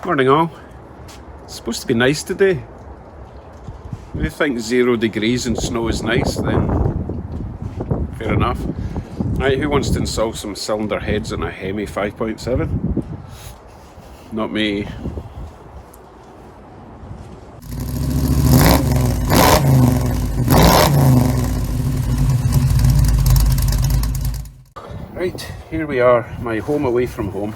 Morning all. It's supposed to be nice today. If you think 0 degrees and snow is nice, then fair enough. Right, who wants to install some cylinder heads on a Hemi 5.7? Not me. Right, here we are, my home away from home.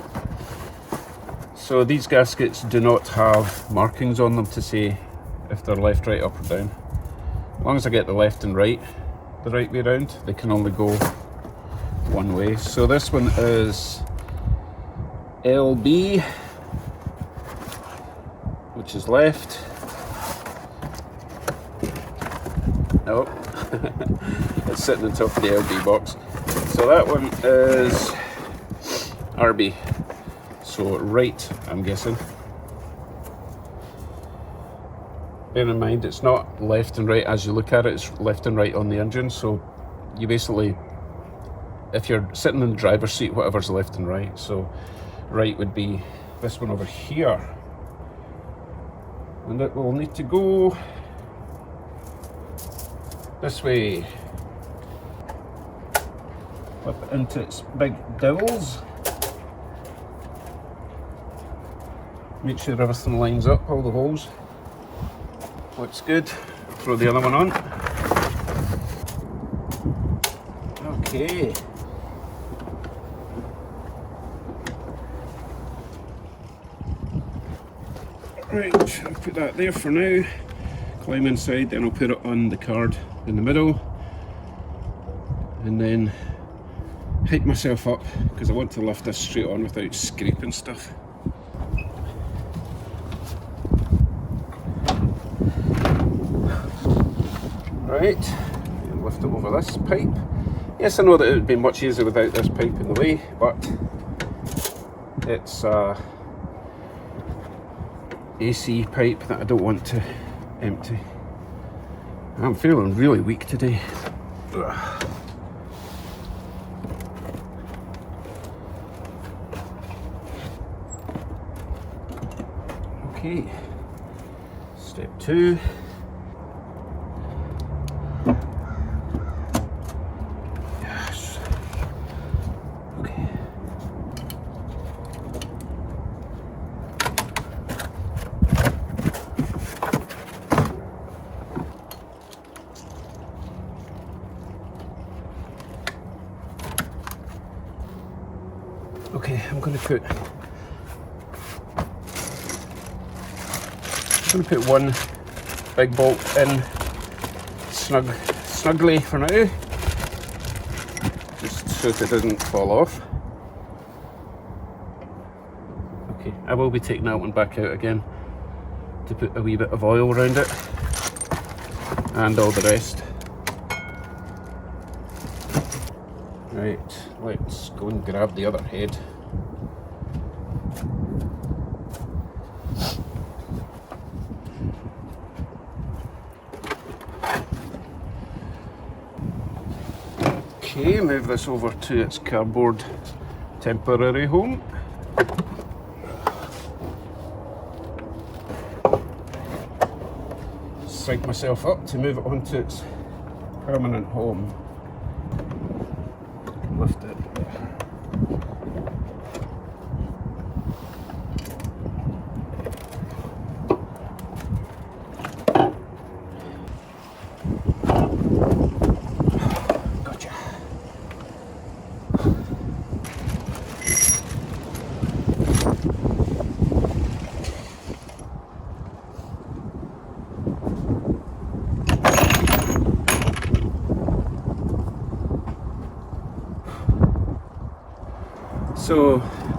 So these gaskets do not have markings on them to say if they're left, right, up or down. As long as I get the left and right the right way around, they can only go one way. So this one is LB, which is left. Oh, it's sitting on top of the LB box. So that one is RB. So right, I'm guessing. Bear in mind, it's not left and right as you look at it, it's left and right on the engine. So you basically, if you're sitting in the driver's seat, whatever's left and right. So right would be this one over here. And it will need to go this way. Flip it into its big dowels. Make sure everything lines up, all the holes. Looks good. Throw the other one on. Okay. Right, I'll put that there for now. Climb inside, then I'll put it on the card in the middle. And then hype myself up, because I want to lift this straight on without scraping stuff. Right, and lift it over this pipe. Yes, I know that it would be much easier without this pipe in the way, but it's AC pipe that I don't want to empty. I'm feeling really weak today. Ugh. Okay, step 2. Yes. Okay. Okay, I'm going to put one big bolt in snugly for now, just so that it doesn't fall off. Okay, I will be taking that one back out again to put a wee bit of oil around it and all the rest. Right, let's go and grab the other head. Okay, move this over to its cardboard temporary home. Psych myself up to move it onto its permanent home. Lift it. So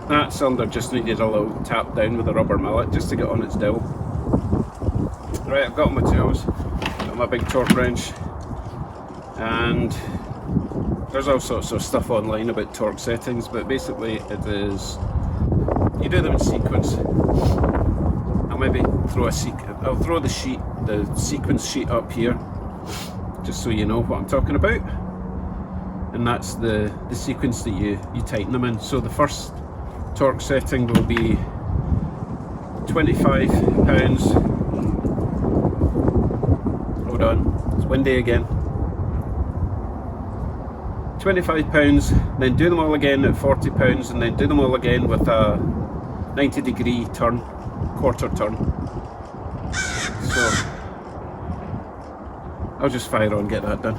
that cylinder just needed a little tap down with a rubber mallet just to get on its dowel. Right, I've got my tools, got my big torque wrench, and there's all sorts of stuff online about torque settings, but basically it is, you do them in sequence. I'll maybe throw I'll throw the sequence sheet up here, just so you know what I'm talking about. And that's the sequence that you tighten them in. So the first torque setting will be £25. Hold on, it's windy again. £25, then do them all again at £40, and then do them all again with a 90-degree turn, quarter turn. So I'll just fire on and get that done.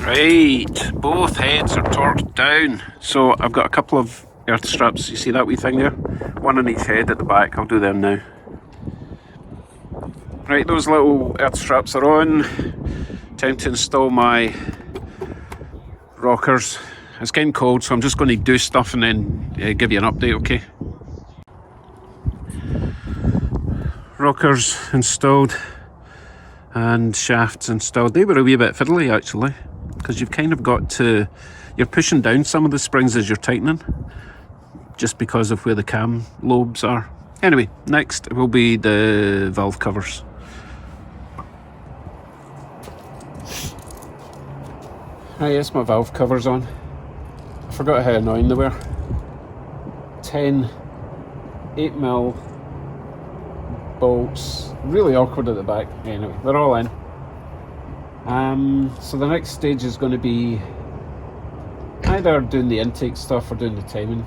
Right, both heads are torqued down. So I've got a couple of earth straps, you see that wee thing there? One on each head at the back, I'll do them now. Right, those little earth straps are on. Time to install my rockers. It's getting cold, so I'm just going to do stuff and then give you an update, okay? Rockers installed and shafts installed. They were a wee bit fiddly actually, because you've kind of got to, you're pushing down some of the springs as you're tightening, just because of where the cam lobes are. Anyway, next will be the valve covers. Ah yes, my valve covers on. I forgot how annoying they were. 10 8mm bolts, really awkward at the back. Anyway, they're all in. So the next stage is going to be either doing the intake stuff or doing the timing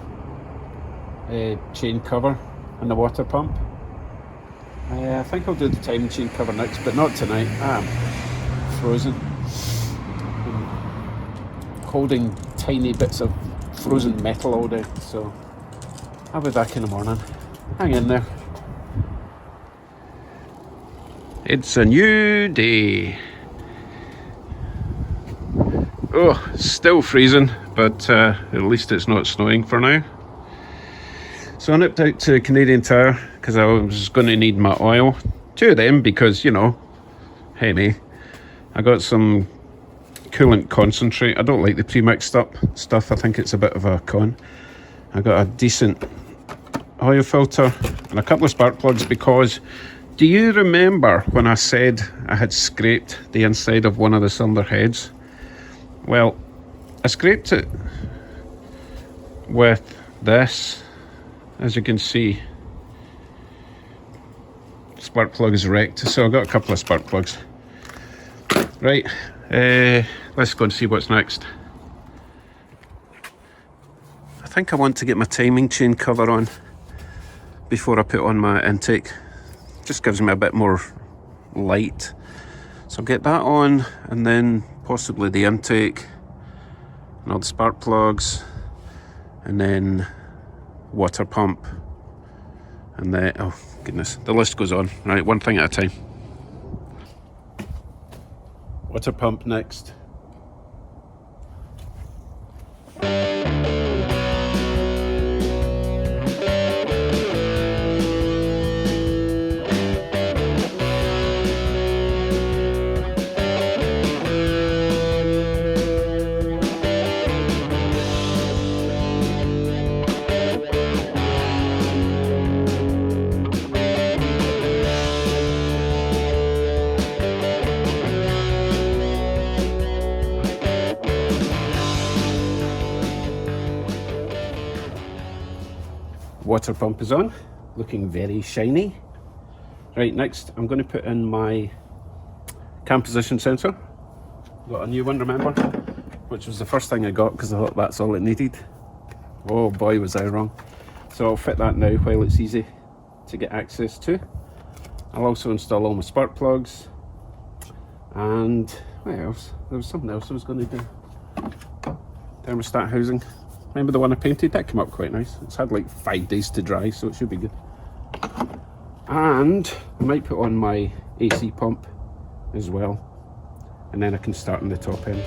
chain cover and the water pump. I think I'll do the timing chain cover next, but not tonight. I'm frozen. I'm holding tiny bits of frozen metal all day, so I'll be back in the morning. Hang in there. It's a new day. Oh, still freezing, but at least it's not snowing for now. So I nipped out to Canadian Tire because I was going to need my oil. 2 of them because, you know, Hemi. I got some coolant concentrate. I don't like the pre-mixed up stuff. I think it's a bit of a con. I got a decent oil filter and a couple of spark plugs because, do you remember when I said I had scraped the inside of one of the cylinder heads? Well, I scraped it with this, as you can see. Spark plug is wrecked, so I've got a couple of spark plugs. Right, let's go and see what's next. I think I want to get my timing chain cover on before I put on my intake. Just gives me a bit more light. So I'll get that on, and then possibly the intake and all the spark plugs, and then water pump, and then, oh goodness, the list goes on. Right, one thing at a time. Water pump next. water pump is on, looking very shiny. Right, next I'm going to put in my cam position sensor. Got a new one, remember? Which was the first thing I got because I thought that's all it needed. Oh boy, was I wrong. So I'll fit that now while it's easy to get access to. I'll also install all my spark plugs. And what else? There was something else I was going to do. Thermostat housing. Remember the one I painted? That came up quite nice. It's had like 5 days to dry, so it should be good. And I might put on my AC pump as well, and then I can start on the top end.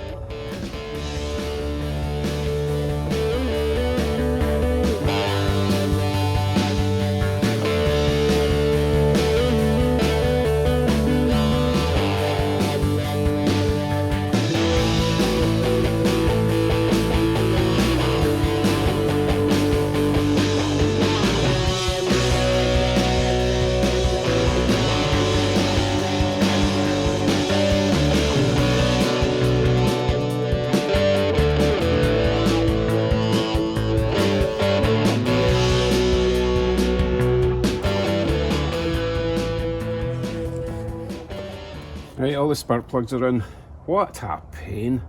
Right, all the spark plugs are in. What a pain.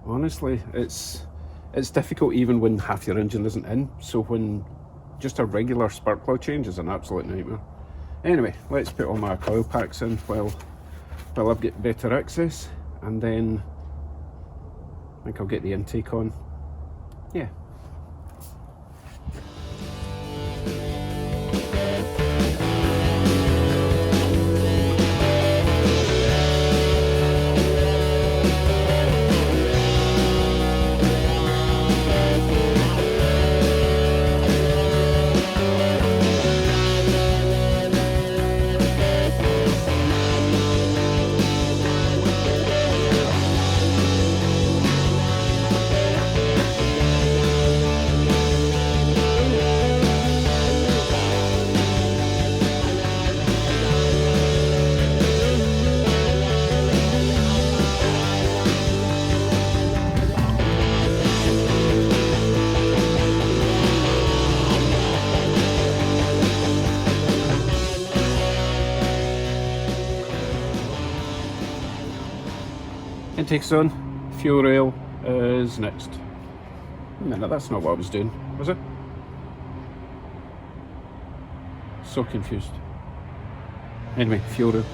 Honestly, it's difficult even when half your engine isn't in. So when just a regular spark plug change is an absolute nightmare. Anyway, let's put all my coil packs in while I've got better access, and then I think I'll get the intake on. Yeah. Intake's on, fuel rail is next. Wait a minute, that's not what I was doing, was it? So confused. Anyway, fuel rail.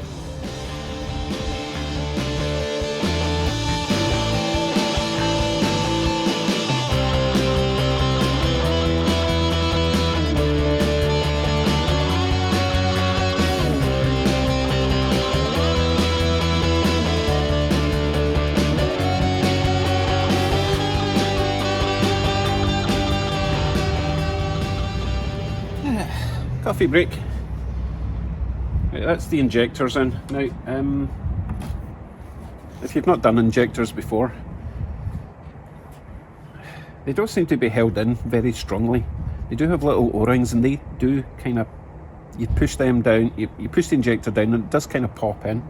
Coffee break. Right, that's the injectors in. Now, if you've not done injectors before, they don't seem to be held in very strongly. They do have little O-rings, and they do kind of, you push them down, you push the injector down, and it does kind of pop in.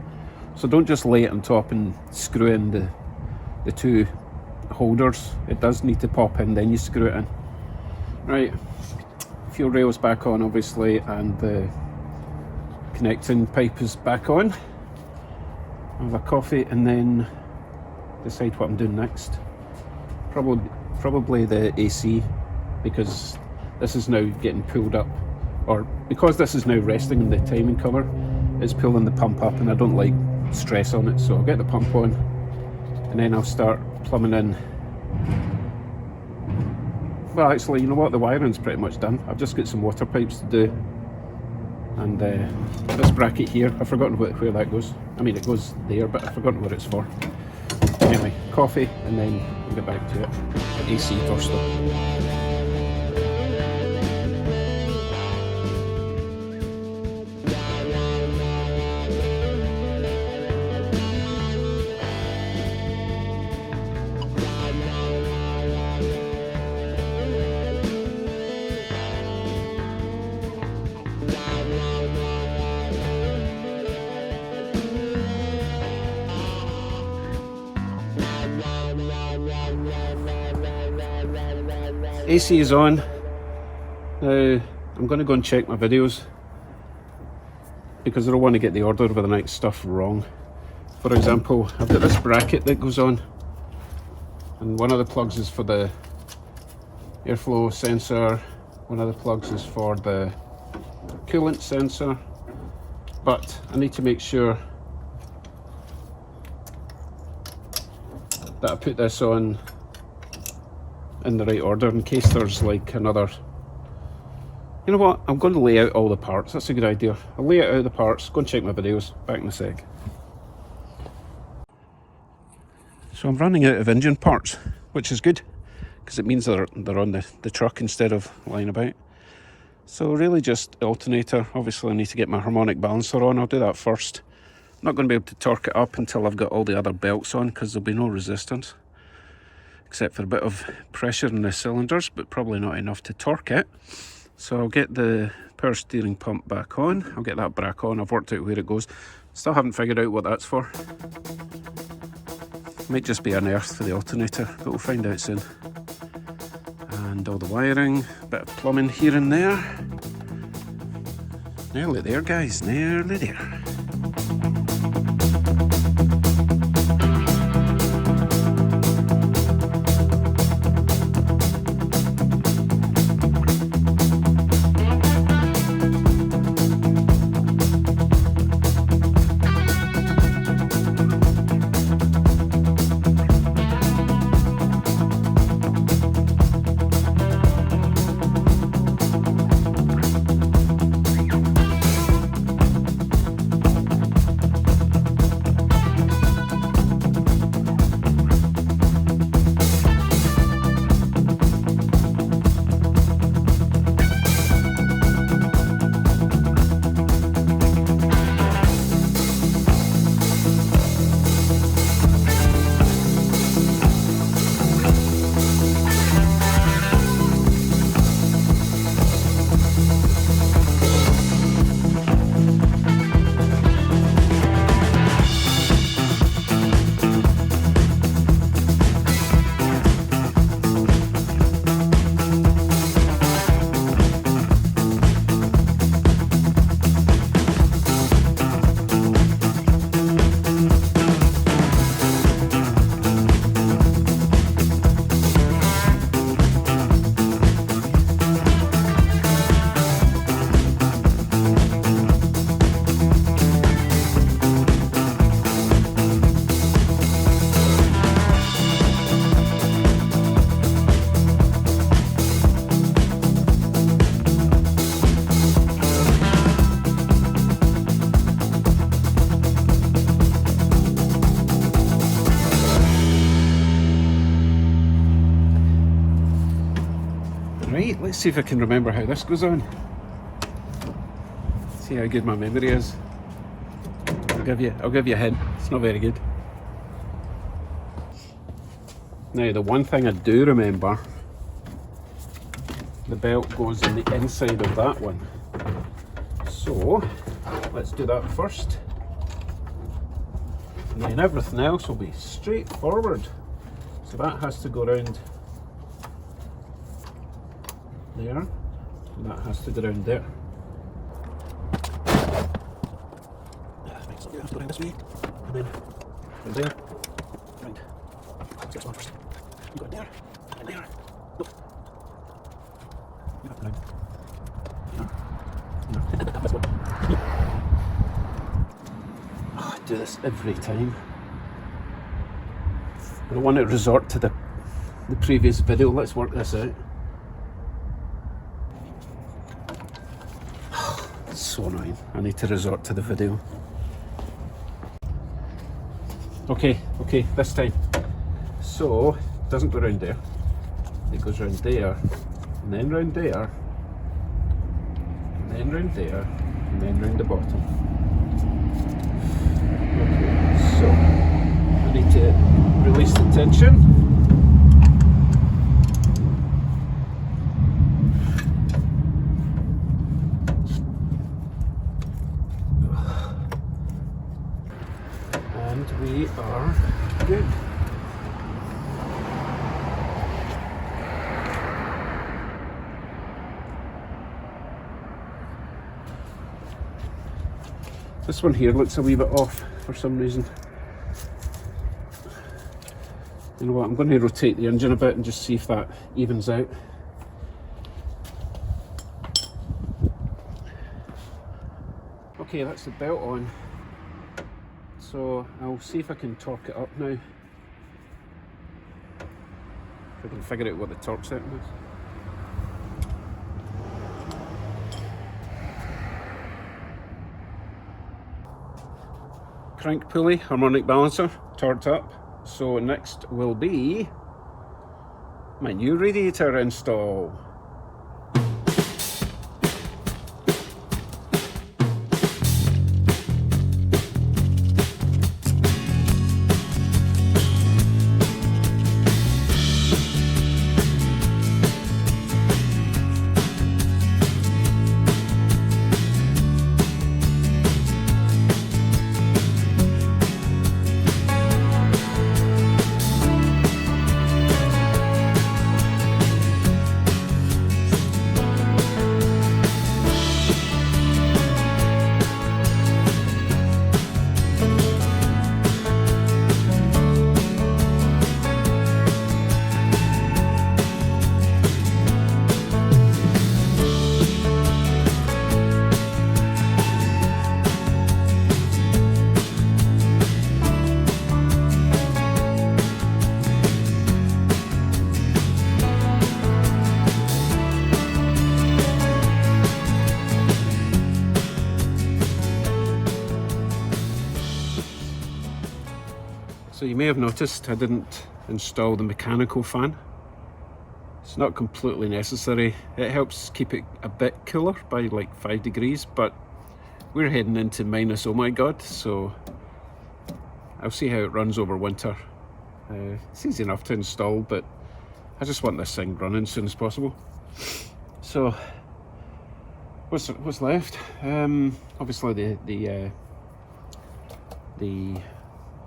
So don't just lay it on top and screw in the two holders. It does need to pop in, then you screw it in. Right. Fuel rail's back on, obviously, and the connecting pipe is back on. I'll have a coffee and then decide what I'm doing next. Probably the AC, because this is now getting pulled up, or because this is now resting in the timing cover, it's pulling the pump up, and I don't like stress on it, so I'll get the pump on and then I'll start plumbing in. Well, actually, you know what? The wiring's pretty much done. I've just got some water pipes to do. And this bracket here, I've forgotten where that goes. I mean, it goes there, but I've forgotten what it's for. Anyway, coffee, and then we'll get back to it. AC first though. AC is on. Now, I'm going to go and check my videos because I don't want to get the order of the night stuff wrong. For example, I've got this bracket that goes on, and one of the plugs is for the airflow sensor, one of the plugs is for the coolant sensor, but I need to make sure that I put this on in the right order in case there's like another. You know what, I'm going to lay out all the parts. That's a good idea. I'll lay out the parts, go and check my videos, back in a sec. So I'm running out of engine parts, which is good because it means they're on the truck instead of lying about. So really just alternator. Obviously I need to get my harmonic balancer on. I'll do that first. I'm not going to be able to torque it up until I've got all the other belts on because there'll be no resistance except for a bit of pressure in the cylinders, but probably not enough to torque it. So I'll get the power steering pump back on. I'll get that back on. I've worked out where it goes. Still haven't figured out what that's for. Might just be an earth for the alternator, but we'll find out soon. And all the wiring, bit of plumbing here and there. Nearly there, guys, nearly there. Right, let's see if I can remember how this goes on. See how good my memory is. I'll give you a hint. It's not very good. Now the one thing I do remember, the belt goes in the inside of that one. So let's do that first. And then everything else will be straightforward. So that has to go around there, and that has to go around there. So you have to go down this way, and then from there, round. Let's get this one first. You go in there, and in there. Nope. You have to go down. No. This one. Oh, I do this every time. I don't want to resort to the previous video. Let's work this out. So annoying. I need to resort to the video. Okay, this time. So, it doesn't go around there. It goes around there, and then round there, and then round there, and then round the bottom. Okay, so I need to release the tension. And we are good. This one here looks a wee bit off for some reason. You know what, I'm going to rotate the engine a bit and just see if that evens out. Okay, that's the belt on. So I'll see if I can torque it up now. If I can figure out what the torque setting is. Crank pulley, harmonic balancer, torqued up. So next will be my new radiator install. So you may have noticed I didn't install the mechanical fan. It's not completely necessary. It helps keep it a bit cooler by like 5 degrees, but we're heading into minus oh my god, so I'll see how it runs over winter. It's easy enough to install, but I just want this thing running as soon as possible. So what's left? Obviously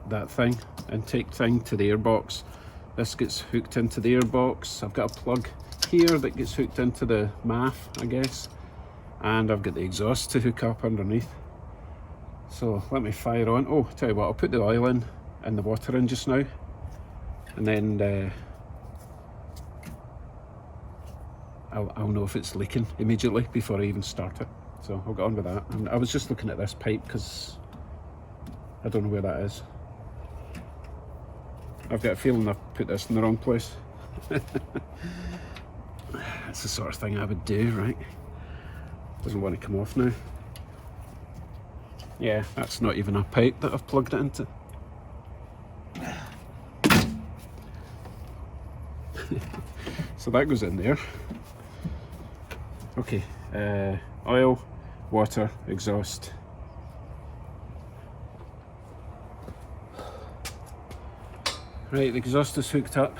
that thing, intake thing to the airbox. This gets hooked into the airbox. I've got a plug here that gets hooked into the MAF, I guess, and I've got the exhaust to hook up underneath. So let me fire on. Oh, tell you what, I'll put the oil in and the water in just now, and then I'll know if it's leaking immediately before I even start it. So I'll get on with that. And I was just looking at this pipe because I don't know where that is. I've got a feeling I've put this in the wrong place. That's the sort of thing I would do, right? Doesn't want to come off now. Yeah, that's not even a pipe that I've plugged it into. So that goes in there. Okay, oil, water, exhaust. Right, the exhaust is hooked up.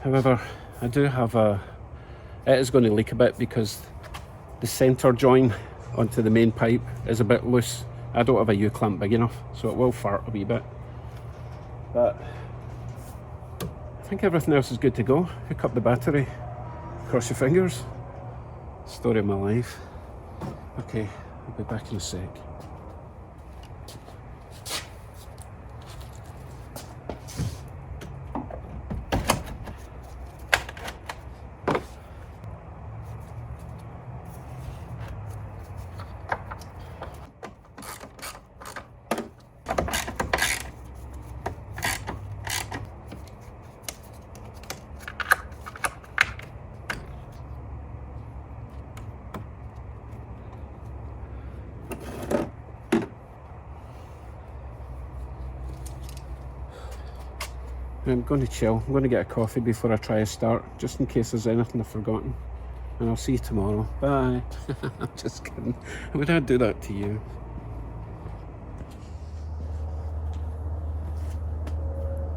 However, I do have it is going to leak a bit because the centre join onto the main pipe is a bit loose. I don't have a U-clamp big enough, so it will fart a wee bit. But I think everything else is good to go. Hook up the battery, cross your fingers. Story of my life. Okay, I'll be back in a sec. I'm going to chill. I'm going to get a coffee before I try to start, just in case there's anything I've forgotten. And I'll see you tomorrow. Bye. I'm just kidding. Would I do that to you?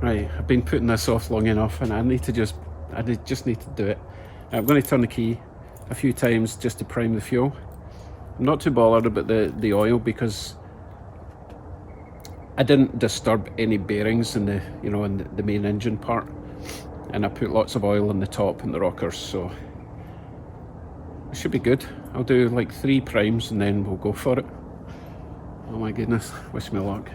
Right, I've been putting this off long enough, and I just need to do it. I'm going to turn the key a few times just to prime the fuel. I'm not too bothered about the oil because I didn't disturb any bearings in the main engine part, and I put lots of oil in the top and the rockers, so it should be good. I'll do like 3 primes and then we'll go for it. Oh my goodness, wish me luck.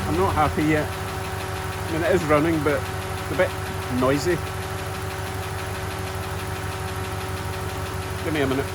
I'm not happy yet. I mean, it is running, but it's a bit noisy. Give me a minute.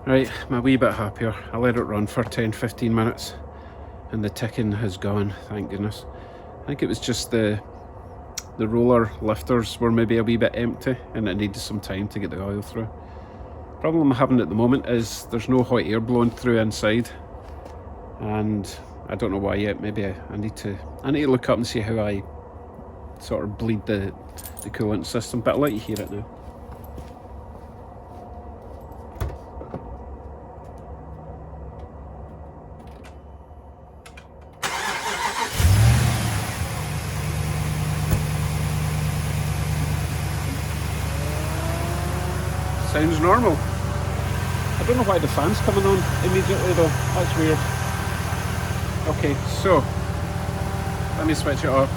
Right, I'm a wee bit happier. I let it run for 10-15 minutes and the ticking has gone, thank goodness. I think it was just the roller lifters were maybe a wee bit empty and it needed some time to get the oil through. Problem I'm having at the moment is there's no hot air blowing through inside, and I don't know why yet. Maybe I need to look up and see how I sort of bleed the coolant system, but I'll let you hear it now. Sounds normal. I don't know why the fan's coming on immediately though. That's weird. Okay, so let me switch it off.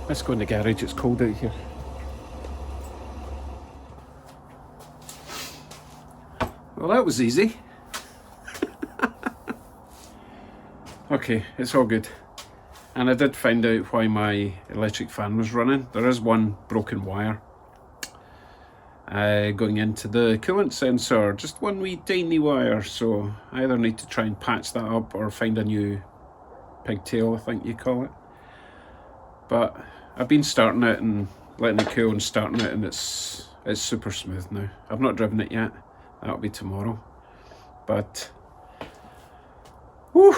Let's go in the garage, it's cold out here. Well, that was easy. Okay, it's all good. And I did find out why my electric fan was running. There is one broken wire. going into the coolant sensor. Just one wee tiny wire, so I either need to try and patch that up or find a new pigtail, I think you call it. But I've been starting it and letting it cool and starting it, and it's super smooth now. I've not driven it yet. That'll be tomorrow. But whew,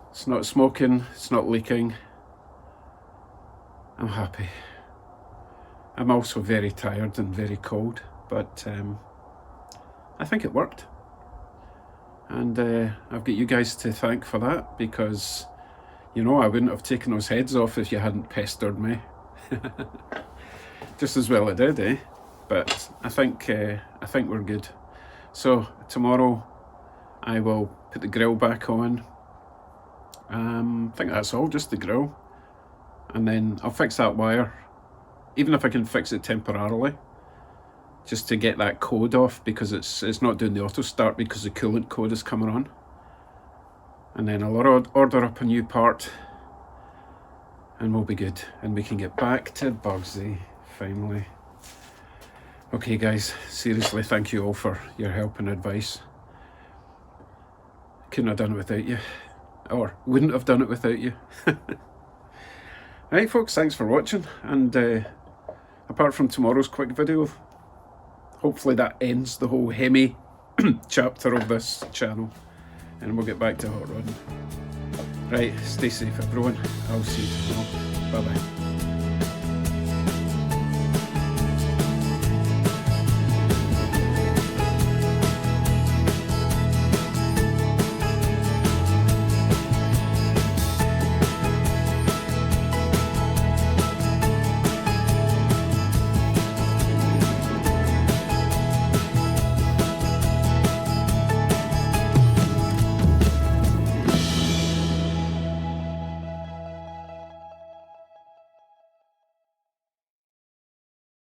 it's not smoking, it's not leaking. I'm happy. I'm also very tired and very cold, but I think it worked. And I've got you guys to thank for that, because you know I wouldn't have taken those heads off if you hadn't pestered me. Just as well it did, eh? But I think we're good. So tomorrow I will put the grill back on. I think that's all, just the grill. And then I'll fix that wire, even if I can fix it temporarily, just to get that code off, because it's not doing the auto start because the coolant code is coming on. And then I'll order up a new part and we'll be good, and we can get back to Bugsy finally. Okay guys, seriously, thank you all for your help and advice. Couldn't have done it without you, or wouldn't have done it without you. Right folks, thanks for watching, and apart from tomorrow's quick video, hopefully that ends the whole Hemi chapter of this channel, and we'll get back to hot rodding. Right, stay safe everyone, I'll see you tomorrow, bye bye.